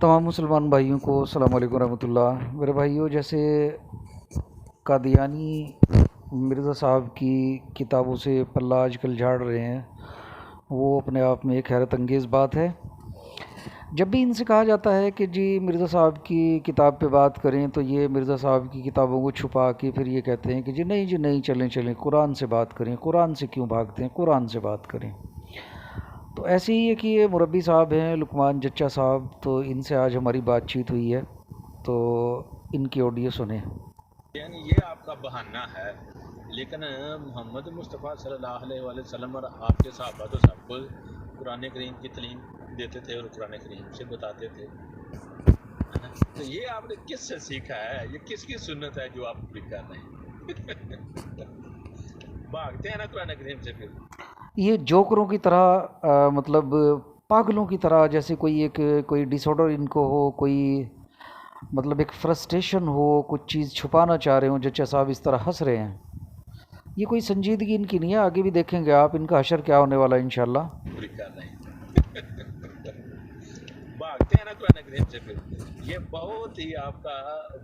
तमाम मुसलमान भाइयों को अस्सलाम वालेकुम रहमतुल्लाह। मेरे भाइयों, जैसे कादियानी मिर्ज़ा साहब की किताबों से पल्ला आजकल झाड़ रहे हैं, वो अपने आप में एक हैरत अंगेज़ बात है। जब भी इनसे कहा जाता है कि जी मिर्ज़ा साहब की किताब पे बात करें, तो ये मिर्ज़ा साहब की किताबों को छुपा के फिर ये कहते हैं कि जी नहीं जी नहीं, चलें चलें कुरान से बात करें। कुरान से क्यों भागते हैं, कुरान से बात करें। तो ऐसे ही है कि ये मुरब्बी साहब हैं लुकमान जच्चा साहब, तो इनसे आज हमारी बातचीत हुई है, तो इनकी ऑडियो सुने। यानी ये आपका बहाना है, लेकिन मोहम्मद मुस्तफ़ा सल्लल्लाहु अलैहि वसल्लम और आपके सहाबा तो सब कुरान करीम की तालीम देते थे और कुरान करीम से बताते थे, है ना? तो ये आपने किससे सीखा है? ये किसकी सुन्नत है जो आप पूरी कर रहे हैं? भागते हैं ना कुरान करीम से फिर। ये जोकरों की तरह मतलब पागलों की तरह, जैसे कोई डिसऑर्डर इनको हो, कोई मतलब एक फ्रस्ट्रेशन हो, कुछ चीज़ छुपाना चाह रहे हो। जच्चा साहब इस तरह हंस रहे हैं, ये कोई संजीदगी इनकी नहीं है। आगे भी देखेंगे आप इनका हशर क्या होने वाला है इंशाल्लाह। पूरी कर रहे हैं। भागते हैं ना कुरान करीम से फिर। ये बहुत ही आपका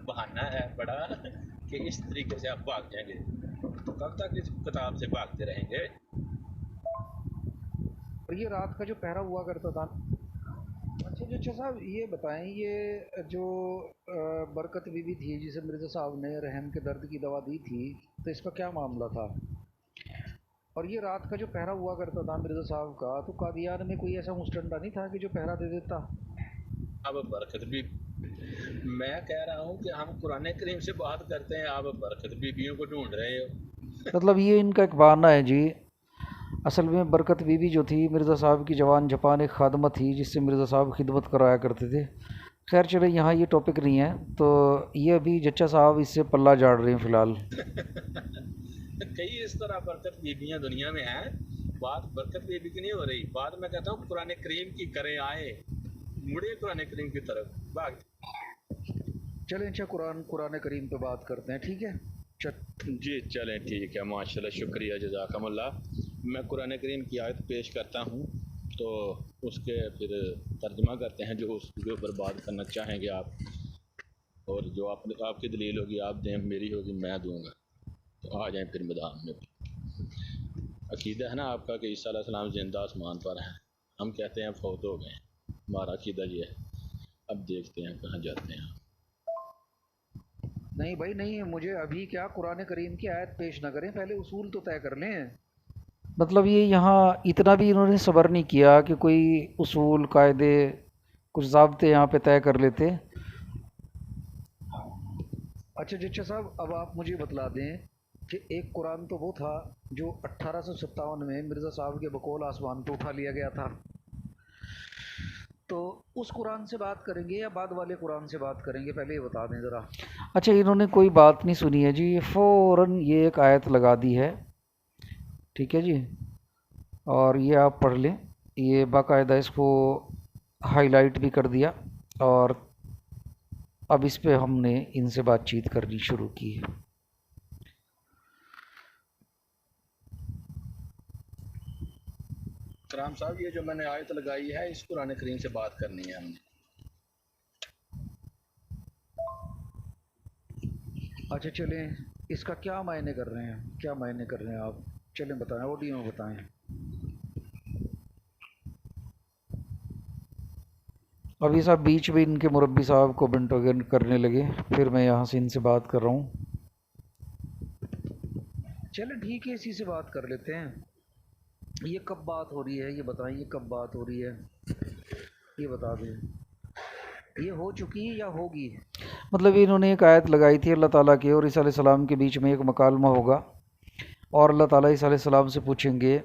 बहाना है बड़ा कि इस तरीके से आप भाग जाएंगे। तो कब तक इस किताब से भागते रहेंगे? और ये रात का जो पहरा हुआ करता था। अच्छा जच्चा साहब, ये बताएं, ये जो बरकत बीबी थी जिसे मिर्ज़ा साहब ने रहम के दर्द की दवा दी थी, तो इसका क्या मामला था? और ये रात का जो पहरा हुआ करता था मिर्ज़ा साहब का, तो कादियान में कोई ऐसा मुस्टंडा नहीं था कि जो पहरा दे देता? अब बरकत भी, मैं कह रहा हूँ कि हम कुरान करीम से बात करते हैं, आप बरकत बीबियों को ढूंढ रहे हो। मतलब ये इनका एक बहाना है जी। असल में बरकत बीबी जो थी मिर्ज़ा साहब की जवान जपान एक खादमा थी, जिससे मिर्ज़ा साहब खिदमत कराया करते थे। खैर चले, यहाँ ये टॉपिक नहीं है, तो ये अभी जच्चा साहब इससे पल्ला झाड़ रहे हैं फ़िलहाल। कई इस तरह बरकत बीबियां दुनिया में हैं। बात बरकत बीबी की नहीं हो रही, बात मैं कहता हूँ कुरान करीम की करें आए, मुड़े कुरान करीम की तरफ भाग। चलें, अच्छा कुरान कुरान करीम पे बात करते हैं, ठीक है? चल। जी चलें, ठीक है, माशाल्लाह, शुक्रिया, जज़ाकमुल्लाह। मैं कुरान करीम की आयत पेश करता हूँ, तो उसके फिर तर्जुमा करते हैं जो उसके ऊपर बात करना चाहेंगे आप, और जो आपकी दलील होगी आप दें, मेरी होगी मैं दूंगा। तो आ जाएं फिर मैदान में। अकीदा है ना आपका कि ईसा अलैहिस्सलाम जिंदा आसमान पर है, हम कहते हैं फौत हो गए। हमारा अकीदा ये है। अब देखते हैं कहाँ जाते हैं। नहीं भाई नहीं, मुझे अभी क्या कुरान करीम की आयत पेश ना करें, पहले उसूल तो तय कर लें। मतलब ये यहाँ इतना भी इन्होंने सब्र नहीं किया कि कोई उसूल कायदे कुछ ज़ाब्ते यहाँ पे तय कर लेते। अच्छा जच्चा साहब, अब आप मुझे बतला दें कि एक कुरान तो वो था जो 1857 में मिर्ज़ा साहब के बकौल आसमान पे उठा लिया गया था, तो उस कुरान से बात करेंगे या बाद वाले कुरान से बात करेंगे, पहले ये बता दें ज़रा। अच्छा, इन्होंने कोई बात नहीं सुनी है जी, ये फ़ौरन ये एक आयत लगा दी है, ठीक है जी। और ये आप पढ़ लें, ये बाकायदा इसको हाईलाइट भी कर दिया, और अब इस पे हमने इनसे बातचीत करनी शुरू की है। कराम साहब, ये जो मैंने आयत लगाई है, इस कुरान करीम से बात करनी है हमने। अच्छा चलें, इसका क्या मायने कर रहे हैं, क्या मायने कर रहे हैं आप? चलें बताएं, ऑडियो में बताएं। अभी साहब बीच में इनके मुरब्बी साहब को बिंटोगन करने लगे, फिर मैं यहाँ से इनसे बात कर रहा हूँ। चलें ठीक है, इसी से बात कर लेते हैं। ये कब बात हो रही है, ये बताएं, ये कब बात हो रही है, ये बता दें। ये हो चुकी है या होगी? मतलब इन्होंने एक आयत लगाई थी अल्लाह ताला के और ईसा अलैहिस्सलाम के बीच में एक मकालमा होगा, और अल्लाह ताला ईसा अलैहिस्सलाम से पूछेंगे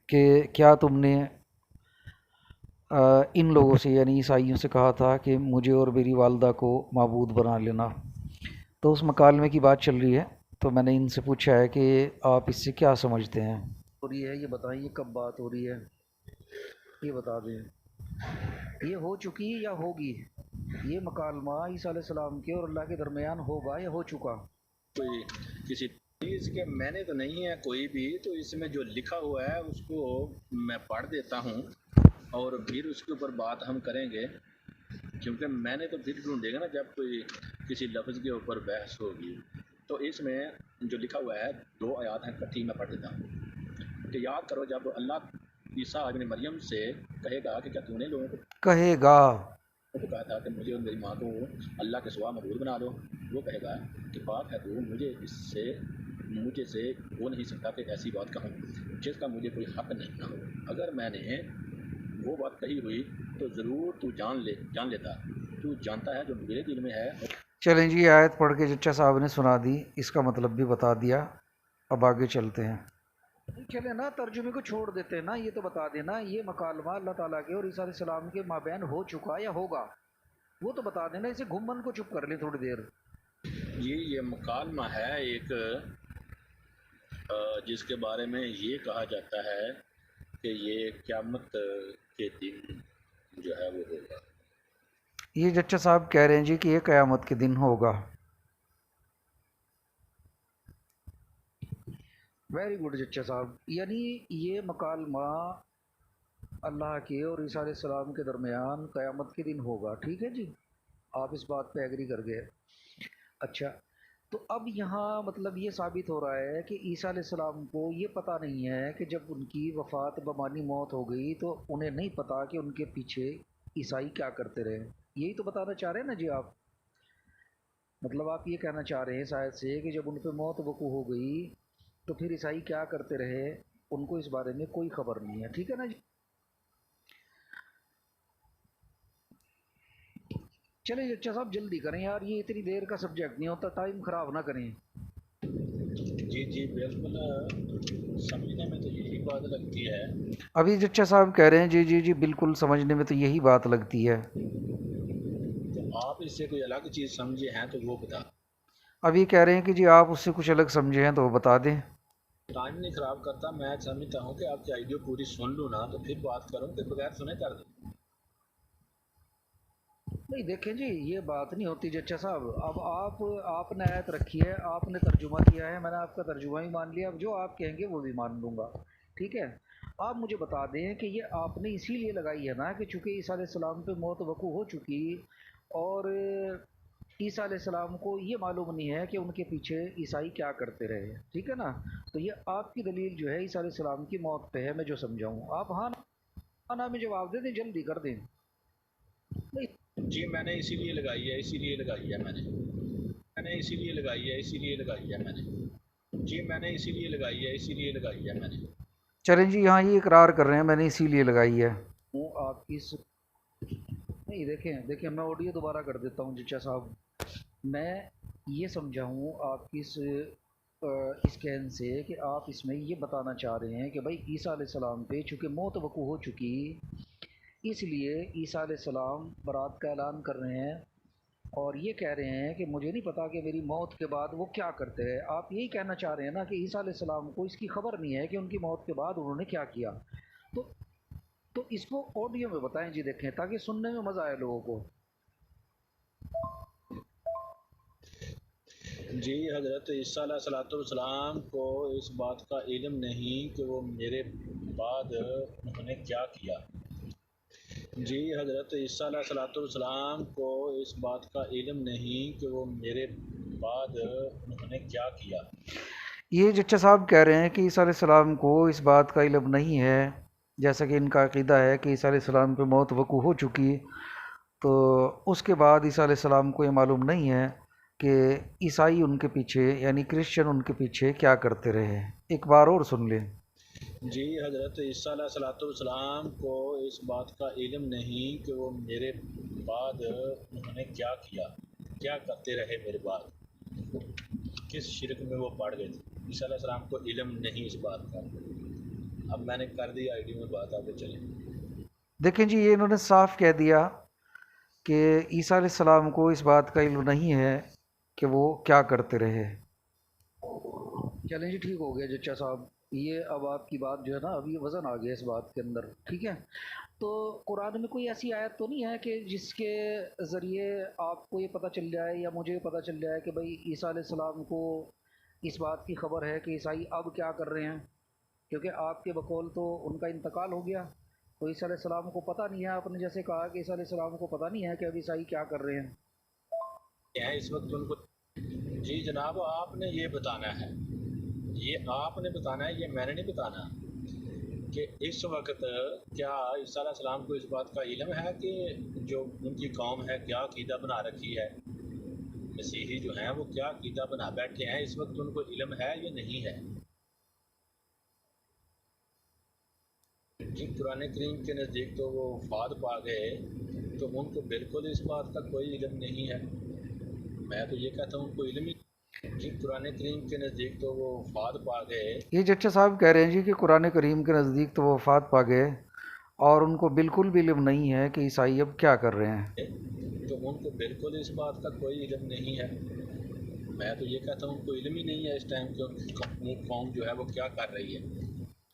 कि क्या तुमने इन लोगों से यानी ईसाइयों से कहा था कि मुझे और मेरी वालदा को माबूद बना लेना। तो उस मकालमे की बात चल रही है, तो मैंने इनसे पूछा है कि आप इससे क्या समझते हैं। हो रही है, ये बताएं, ये कब बात हो रही है, ये बता दें। ये हो चुकी या होगी? ये मकालमा ईसा अलैहिस्सलाम के और अल्लाह के दरमियान होगा या हो चुका? कोई किसी चीज़ के मैंने तो नहीं है कोई भी, तो इसमें जो लिखा हुआ है उसको मैं पढ़ देता हूँ और फिर उसके ऊपर बात हम करेंगे। کیونکہ میں نے تو پھر ڈھونڈے گا نا جب کوئی کسی لفظ کے اوپر بحث ہوگی. تو اس میں جو لکھا ہوا ہے 2 آیات ہیں کٹھی میں پڑھ دیتا ہوں کہ یاد کرو جب اللہ عیسیٰ ابن مریم سے کہے گا کہ کیا تو نے لوگوں کہے گا کو کہا تھا کہ مجھے اور میری ماں کو اللہ کے سوا معبود بنا دو. وہ کہے گا کہ پاک ہے تو مجھے سے ہو نہیں سکتا کہ ایسی بات کہوں جس کا مجھے کوئی حق نہیں نہ ہو. اگر میں نے وہ بات کہی ہوئی تو ضرور تو جان لیتا. تو جانتا ہے جو میرے دل میں ہے. چلیں جی آیت پڑھ کے چچا صاحب نے سنا دی، اس کا مطلب بھی بتا دیا. اب آگے چلتے ہیں. چلے نا ترجمے کو چھوڑ دیتے ہیں نا، یہ تو بتا دینا یہ مکالمہ اللہ تعالیٰ کے اور عیسیٰ علیہ السلام کے مابین ہو چکا یا ہوگا، وہ تو بتا دینا. اسے گھمن کو چپ کر لیں تھوڑی دیر. یہ مکالمہ ہے ایک جس کے بارے میں یہ کہا جاتا ہے کہ یہ قیامت کے دن جو ہے وہ ہوگا. یہ چچا صاحب کہہ رہے ہیں جی کہ یہ قیامت کے دن ہوگا. ویری گڈ چچا صاحب. یعنی یہ مکالمہ اللہ کے اور عیسیٰ علیہ السلام کے درمیان قیامت کے دن ہوگا. ٹھیک ہے جی، آپ اس بات پہ ایگری کر گئے. اچھا، تو اب یہاں مطلب یہ ثابت ہو رہا ہے کہ عیسیٰ علیہ السلام کو یہ پتہ نہیں ہے کہ جب ان کی وفات بمانی موت ہو گئی تو انہیں نہیں پتہ کہ ان کے پیچھے عیسائی کیا کرتے رہے. یہی تو بتانا چاہ رہے ہیں نا جی آپ. مطلب آپ یہ کہنا چاہ رہے ہیں شاید سے کہ جب ان پہ موت وقوع ہو گئی تو پھر عیسائی کیا کرتے رہے ان کو اس بارے میں کوئی خبر نہیں ہے. ٹھیک ہے نا جی. چلیں اچھا صاحب جلدی کریں یار، یہ اتنی دیر کا سبجیکٹ نہیں ہوتا، ٹائم خراب نہ کریں. جی بالکل سمجھنے میں تو یہی بات لگتی ہے. ابھی چچا صاحب کہہ رہے ہیں جی بالکل سمجھنے میں تو یہی بات لگتی ہے. تو آپ اس سے کوئی الگ چیز سمجھے ہیں تو وہ بتا. ابھی کہہ رہے ہیں کہ جی آپ اس سے کچھ الگ سمجھے ہیں تو وہ بتا دیں. ٹائم نہیں خراب کرتا، میں سمجھتا ہوں کہ آپ کی آئیڈیا پوری سن لوں نا تو پھر بات کروں کہ بغیر سنے کر دوں. نہیں دیکھیں جی یہ بات نہیں ہوتی چچا صاحب. اب آپ نے آیت رکھی ہے، آپ نے ترجمہ کیا ہے، میں نے آپ کا ترجمہ بھی مان لیا. اب جو آپ کہیں گے وہ بھی مان لوں گا. ٹھیک ہے، آپ مجھے بتا دیں کہ یہ آپ نے اسی لیے لگائی ہے نا کہ چونکہ عیسیٰ علیہ السلام پہ موت وقوع ہو چکی اور عیسیٰ علیہ السلام کو یہ معلوم نہیں ہے کہ ان کے پیچھے عیسائی کیا کرتے رہے. ٹھیک ہے نا، تو یہ آپ کی دلیل جو ہے عیسیٰ علیہ السلام کی موت پہ ہے. میں جو سمجھاؤں آپ ہاں نا میں جواب دے دیں، جلدی کر دیں. جی میں نے اسی لیے لگائی ہے میں نے اسی لیے لگائی ہے میں نے. جی میں نے اسی لیے لگائی ہے میں نے. چلیں جی یہاں یہ اقرار کر رہے ہیں میں نے اسی لیے لگائی ہے. آپ کی نہیں دیکھیں میں آڈیو دوبارہ کر دیتا ہوں چچا صاحب. میں یہ سمجھا ہوں آپ کی اس کہن سے کہ آپ اس میں یہ بتانا چاہ رہے ہیں کہ بھائی عیسیٰ علیہ السلام پہ چونکہ موت وقوع ہو چکی اس لیے عیسیٰ علیہ السلام برات کا اعلان کر رہے ہیں اور یہ کہہ رہے ہیں کہ مجھے نہیں پتا کہ میری موت کے بعد وہ کیا کرتے ہیں. آپ یہی کہنا چاہ رہے ہیں نا کہ عیسیٰ علیہ السلام کو اس کی خبر نہیں ہے کہ ان کی موت کے بعد انہوں نے کیا کیا. تو اس کو آڈیو میں بتائیں جی، دیکھیں تاکہ سننے میں مزہ آئے لوگوں کو. جی حضرت عیسیٰ علیہ السلام کو اس بات کا علم نہیں کہ وہ میرے بعد انہوں نے کیا کیا. جی حضرت عیسیٰ علیہ السلام کو اس بات کا علم نہیں کہ وہ میرے بعد انہوں نے کیا کیا. یہ چچا صاحب کہہ رہے ہیں کہ عیسیٰ علیہ السلام کو اس بات کا علم نہیں ہے، جیسا کہ ان کا عقیدہ ہے کہ عیسیٰ علیہ السلام پہ موت وقوع ہو چکی تو اس کے بعد عیسیٰ علیہ السلام کو یہ معلوم نہیں ہے کہ عیسائی ان کے پیچھے یعنی کرسچن ان کے پیچھے کیا کرتے رہے. ایک بار اور سن لیں. جی حضرت عیسیٰ علیہ السلام کو اس بات کا علم نہیں کہ وہ میرے بعد انہوں نے کیا کیا، کیا کرتے رہے میرے بعد، کس شرک میں وہ پڑ گئے تھے. عیسیٰ علیہ السلام کو علم نہیں اس بات کا. اب میں نے کر دی آئی ڈی میں بات، آگے چلیں. دیکھیں جی یہ انہوں نے صاف کہہ دیا کہ عیسیٰ علیہ السلام کو اس بات کا علم نہیں ہے کہ وہ کیا کرتے رہے. چلیں جی ٹھیک ہو گیا چچا صاحب. یہ اب آپ کی بات جو ہے نا ابھی وزن آ گیا اس بات کے اندر. ٹھیک ہے، تو قرآن میں کوئی ایسی آیت تو نہیں ہے کہ جس کے ذریعے آپ کو یہ پتہ چل جائے یا مجھے پتہ چل جائے کہ بھائی عیسیٰ علیہ السلام کو اس بات کی خبر ہے کہ عیسائی اب کیا کر رہے ہیں، کیونکہ آپ کے بقول تو ان کا انتقال ہو گیا तो ईसा अलैहि सलाम को पता नहीं है, आपने जैसे कहा कि ईसा अलैहि सलाम को पता नहीं है कि अब ईसाई क्या कर रहे हैं। इस वक्त उनको जी जनाब आपने ये बताना है, ये आपने बताना है, ये मैंने नहीं बताना कि इस वक्त क्या ईसा अलैहि सलाम को इस बात का इल्म है कि जो उनकी कौम है क्या अकीदा बना रखी है, मसीही जो हैं वो क्या अकीदा बना बैठे हैं, इस वक्त उनको इल्म है या नहीं है। जी कुरान करीम के नज़दीक तो वो वफात पा गए, तो उनको बिल्कुल इस बात का कोई इल्म नहीं है। मैं तो ये कहता हूँ उनको इल्म ही जी कुरान करीम के नज़दीक तो वो वफात पा गए। ये जच्चा साहब कह रहे हैं जी कि कुरान करीम के नज़दीक तो वो वफात पा गए और उनको बिल्कुल भी इल्म नहीं है कि ईसाई अब क्या कर रहे हैं। तो उनको बिल्कुल इस बात का कोई इल्म नहीं है। मैं तो ये कहता हूँ उनको इल्म ही नहीं है इस टाइम कि उनकी कौम जो है वो क्या कर रही है।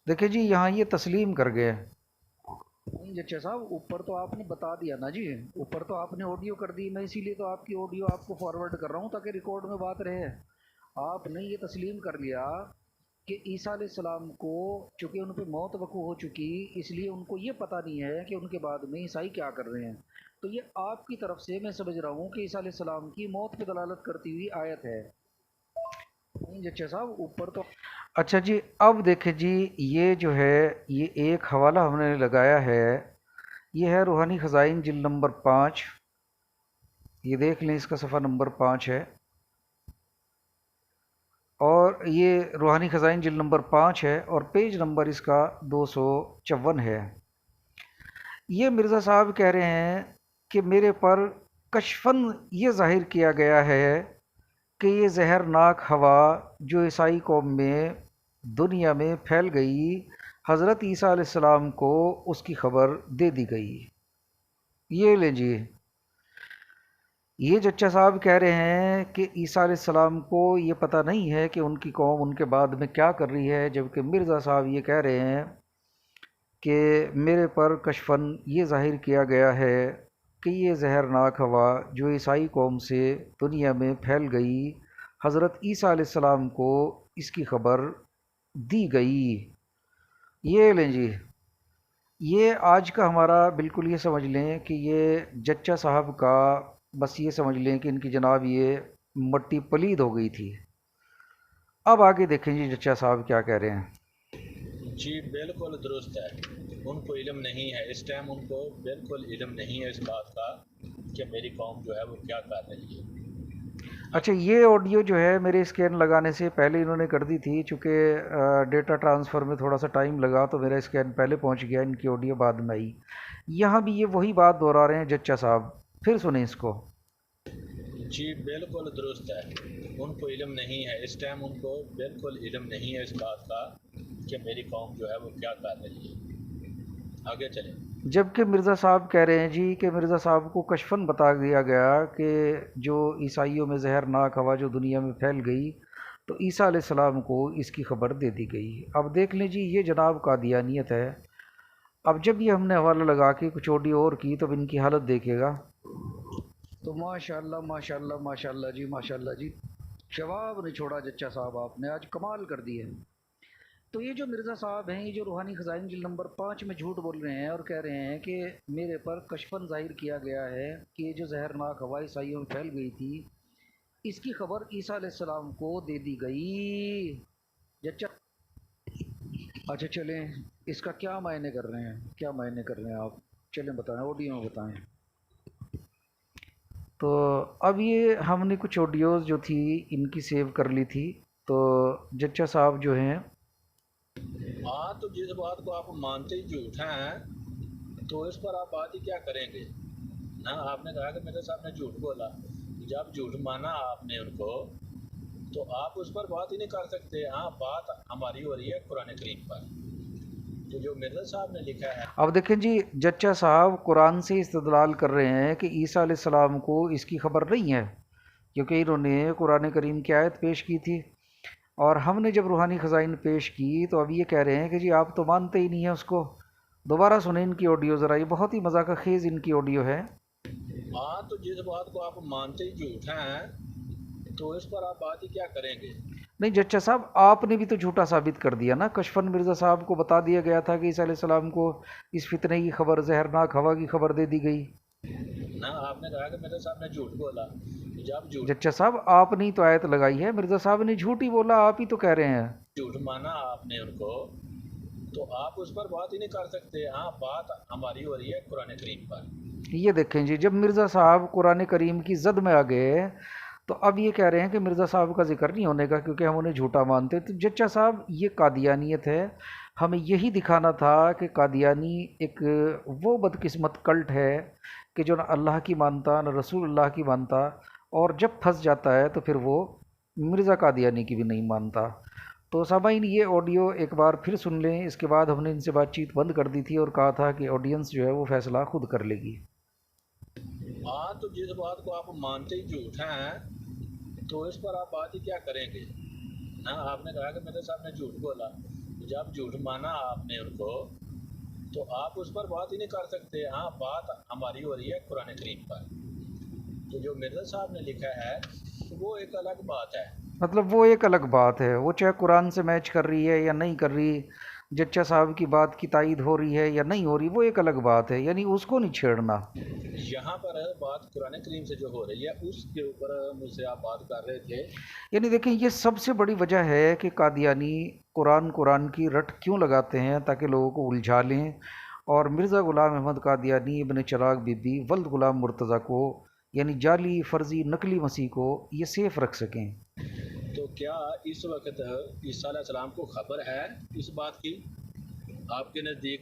देखिए जी यहाँ ये तस्लीम कर गए। नहीं जच्चा साहब, ऊपर तो आपने बता दिया ना जी, ऊपर तो आपने ऑडियो कर दी, मैं इसीलिए तो आपकी ऑडियो आपको फॉरवर्ड कर रहा हूँ ताकि रिकॉर्ड में बात रहे। आपने ये तस्लीम कर लिया कि ईसा अलैहिस्सलाम को चूँकि उन पर मौत वक़ू हो चुकी, इसलिए उनको ये पता नहीं है कि उनके बाद में ईसाई क्या कर रहे हैं। तो ये आपकी तरफ से मैं समझ रहा हूँ कि ईसा अलैहिस्सलाम की मौत पे दलालत करती हुई आयत है। नहीं जच्चा साहब, ऊपर तो अच्छा जी। अब देखें जी, ये जो है ये एक हवाला हमने लगाया है, ये है रूहानी ख़ज़ाइन जिल्द नंबर 5। ये देख लें, इसका सफ़ा नंबर 5 है और ये रूहानी ख़ज़ाइन जिल्द नंबर 5 है और पेज नंबर इसका 254 है। ये मिर्ज़ा साहब कह रहे हैं कि मेरे पर कशफन ये ज़ाहिर किया गया है कि ये जहरनाक हवा जो ईसाई कौम में दुनिया में फैल गई, हज़रत ईसा अलैहिस्सलाम को उसकी खबर दे दी गई। ये लीजिए, ये जच्चा साहब कह रहे हैं कि ईसा अलैहिस्सलाम को ये पता नहीं है कि उनकी कौम उनके बाद में क्या कर रही है, जबकि मिर्ज़ा साहब ये कह रहे हैं कि मेरे पर कशफन ये ज़ाहिर किया गया है कि ये जहरनाक हवा जो ईसाई कौम से दुनिया में फैल गई, हज़रत ईसा अलैहिस्सलाम को इसकी खबर दी गई। ये लें जी, ये आज का हमारा बिल्कुल ये समझ लें कि ये जच्चा साहब का बस ये समझ लें कि इनकी जनाब ये मट्टी पलीद हो गई थी। अब आगे देखें जी जच्चा साहब क्या कह रहे हैं। जी बिल्कुल दुरुस्त है, उनको इल्म नहीं है इस टाइम, उनको बिल्कुल इल्म नहीं है इस बात का कि मेरी कौम जो है वो क्या कर रही है। अच्छा, ये ऑडियो जो है मेरे स्कैन लगाने से पहले इन्होंने कर दी थी, चूँकि डेटा ट्रांसफ़र में थोड़ा सा टाइम लगा तो मेरा स्कैन पहले पहुंच गया, इनकी ऑडियो बाद में आई। यहाँ भी ये वही बात दोहरा रहे हैं जच्चा साहब, फिर सुने इसको। जी बिल्कुल दुरुस्त है, उनको इल्म नहीं है इस टाइम, उनको बिल्कुल इल्म नहीं है इस बात का कि मेरी कौम जो है वो क्या कर रही है। आगे चलें। जबकि मिर्ज़ा साहब कह रहे हैं जी कि मिर्ज़ा साहब को कशफन बता दिया गया कि जो ईसाइयों में जहरनाक हवा जो दुनिया में फैल गई, तो ईसा अलैहिस्सलाम को इसकी खबर दे दी गई। अब देख लें जी, ये जनाब कादियानियत है। अब जब ये हमने हवाला लगा के कुछ ऑडियो और की तो इनकी हालत देखेगा। तो माशाल्लाह माशाल्लाह माशाल्लाह जी, माशाल्लाह जी, जवाब नहीं छोड़ा जच्चा साहब, आपने आज कमाल कर दिए। तो ये जो मिर्ज़ा साहब हैं, ये जो रूहानी ख़ज़ाइन जिल्द नंबर 5 में झूठ बोल रहे हैं और कह रहे हैं कि मेरे पर कशफन ज़ाहिर किया गया है कि ये जो जहरनाक हवा ईसाइयों में फैल गई थी, इसकी खबर ईसा अलैहिस्सलाम को दे दी गई। जच्चा अच्छा चलें, इसका क्या मायने कर रहे हैं, क्या मायने कर रहे हैं आप, चलें बताएं, ऑडियो में बताएं। तो अब ये हमने कुछ ऑडियोज़ जो थी इनकी सेव कर ली थी। तो जच्चा साहब जो हैं, हाँ तो जिस बात को आप मानते ही झूठ हैं तो इस पर आप बात ही क्या करेंगे ना। आपने कहा कि मेरे साहब ने झूठ बोला, जब झूठ माना आपने उनको तो आप उस पर बात ही नहीं कर सकते। हाँ बात हमारी हो रही है कुरान करीम पर, तो जो मिर्ज़ा साहब ने लिखा है। अब देखें जी, जच्चा साहब कुरान से इस्तदलाल कर रहे हैं कि ईसा अलैहिस्सलाम को इसकी खबर नहीं है, क्योंकि इन्होंने कुरान करीम की आयत पेश की थी और हमने जब रूहानी ख़ज़ाइन पेश की तो अब ये कह रहे हैं कि जी आप तो मानते ही नहीं है उसको। दोबारा सुने इनकी ऑडियो ज़रा, ये बहुत ही मज़ाक खेज़ इनकी ऑडियो है। हाँ तो जिस बात को आप मानते ही झूठ हैं तो इस पर आप बात ही क्या करेंगे। नहीं जच्चा साहब, आपने भी तो झूठा साबित कर दिया ना। कशफन मिर्ज़ा साहब को बता दिया गया था कि ईसा अलैहि सलाम को इस फितने की खबर, जहरनाक हवा की खबर दे दी गई। ना आपने कहा कि मेरे सामने झूठ बोला, जब झूठ जच्चा साहब, आपने ही तो आयत लगाई है, मिर्ज़ा साहब ने झूठ ही बोला, आप ही तो कह रहे हैं। झूठ माना आपने उनको, तो आप उस पर बात ही नहीं कर सकते। हाँ, बात हमारी हो रही है कुरान करीम पर। ये देखें जी, जब मिर्ज़ा साहब कुरान करीम की जद में आ गए तो अब ये कह रहे हैं कि मिर्ज़ा साहब का जिक्र नहीं होने का क्योंकि हम उन्हें झूठा मानते हैं। तो जच्चा साहब, ये कादियानियत है। हमें यही दिखाना था कि कादियानी एक वो बदकिस्मत कल्ट है कि जो ना अल्लाह की मानता ना रसूल अल्लाह की मानता, और जब फंस जाता है तो फिर वो मिर्ज़ा कादियानी की भी नहीं मानता। तो सामाइन, ये ऑडियो एक बार फिर सुन लें। इसके बाद हमने इनसे बातचीत बंद कर दी थी और कहा था कि ऑडियंस जो है वो फैसला खुद कर लेगी। हाँ, तो जिस बात को आप मानते ही झूठ हैं, तो इस पर आप बात ही क्या करेंगे ना। आपने कहा कि मेरे सामने झूठ बोला, तो जब झूठ माना आपने उनको, तो आप उस पर बात ही नहीं कर सकते। हाँ, बात हमारी हो रही है कुरान करीम पर। तो जो मिर्ज़ा साहब ने लिखा है तो वो एक अलग बात है। मतलब वो एक अलग बात है, वो चाहे कुरान से मैच कर रही है या नहीं कर रही, जच्चा साहब की बात की तायद हो रही है या नहीं हो रही, वो एक अलग बात है, यानी उसको नहीं छेड़ना। यहाँ पर बात कुरान करीम से जो हो रही है उसके ऊपर मुझसे आप बात कर रहे थे। यानी देखें, ये सबसे बड़ी वजह है कि कादियानी कुरान कुरान की रट क्यों लगाते हैं, ताकि लोगों को उलझा लें और मिर्ज़ा ग़ुलाम अहमद कादियानी इब्न चिराग बीबी वल्द ग़ुलाम मुर्तज़ा को, यानी जाली फर्जी नकली मसीह को, ये सेफ रख सकें। तो क्या इस वक्त ईसा अलैहिस्सलाम को खबर है इस बात की आपके नज़दीक?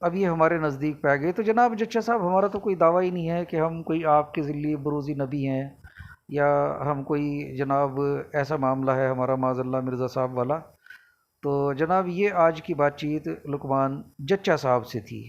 अब ये हमारे नज़दीक पे आ गए। तो जनाब जच्चा साहब, हमारा तो कोई दावा ही नहीं है कि हम कोई आपके ज़िल्ली बरूज़ी नबी हैं, या हम कोई जनाब ऐसा मामला है हमारा माज़ल्ला मिर्ज़ा साहब वाला। तो जनाब, ये आज की बातचीत लुकमान जच्चा साहब से थी।